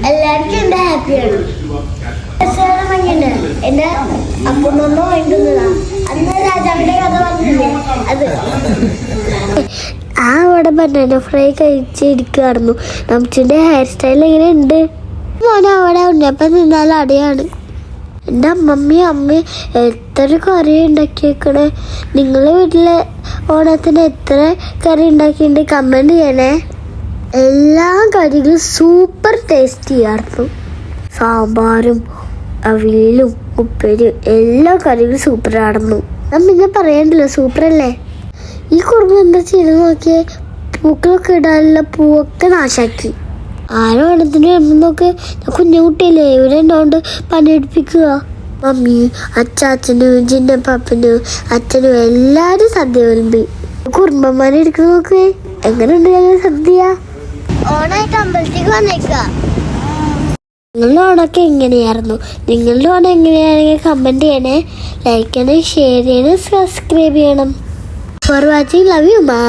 എല്ലാവർക്കും എന്റെ ഹാപ്പിയാണ്. എന്റെ അപ്പൂമ്മ വാങ്ങിക്കുന്നതാ. അന്ന് രാജാവിന്റെ കഥ പറഞ്ഞില്ലേ അത്. അവിടെ ബനാന ഫ്രൈ കഴിച്ചിരിക്കുകയായിരുന്നു. നമുക്കിന്റെ ഹെയർ സ്റ്റൈൽ എങ്ങനെ ഉണ്ട്? മോനെ അവിടെ ഉണ്ണിയപ്പം നിന്നാൽ അടിയാണ്. എൻ്റെ അമ്മയും എത്ര കറി ഉണ്ടാക്കിയേക്കണേ. നിങ്ങളുടെ വീട്ടിലെ ഓണത്തിന് എത്ര കറി ഉണ്ടാക്കിയിട്ടുണ്ട് കമൻറ്റ് ചെയ്യണേ. എല്ലാ കറികളും സൂപ്പർ ടേസ്റ്റിയായിരുന്നു. സാമ്പാറും അവിയലും ഉപ്പേരിയും എല്ലാ കറികളും സൂപ്പറായിരുന്നു. ഞാൻ പിന്നെ പറയണ്ടല്ലോ, സൂപ്പറല്ലേ. ഈ കുറുമ്പ് എന്താ ചെയ്ത് നോക്കിയേ, പൂക്കളൊക്കെ ഇടാനുള്ള പൂവൊക്കെ നാശാക്കി. ആരോ ഓണത്തിന് വരുമ്പോഴൊക്കെ കുഞ്ഞു കുട്ടിയില്ലേ ഇവരെന്നോണ്ട് പണിയെടുപ്പിക്കുക. മമ്മി അച്ചാച്ചനും ജിന്നപ്പാപ്പനും അച്ഛനും എല്ലാരും സദ്യ വിളമ്പി. കുറുമ്പന്മാരെ എടുക്കുന്ന നോക്ക്. എങ്ങനെയുണ്ട് ഞങ്ങൾ സദ്യ? ഓണായിട്ട് അമ്പലത്തേക്ക് വന്നേക്ക. നിങ്ങളുടെ ഓണൊക്കെ എങ്ങനെയായിരുന്നു? നിങ്ങളുടെ ഓണം എങ്ങനെയാണെങ്കിൽ കമന്റ് ചെയ്യണേ, ലൈക്ക് ചെയ്യണേ, ഷെയർ ചെയ്യണേ, സബ്സ്ക്രൈബ് ചെയ്യണം. For watching. ലവ് യു മാ.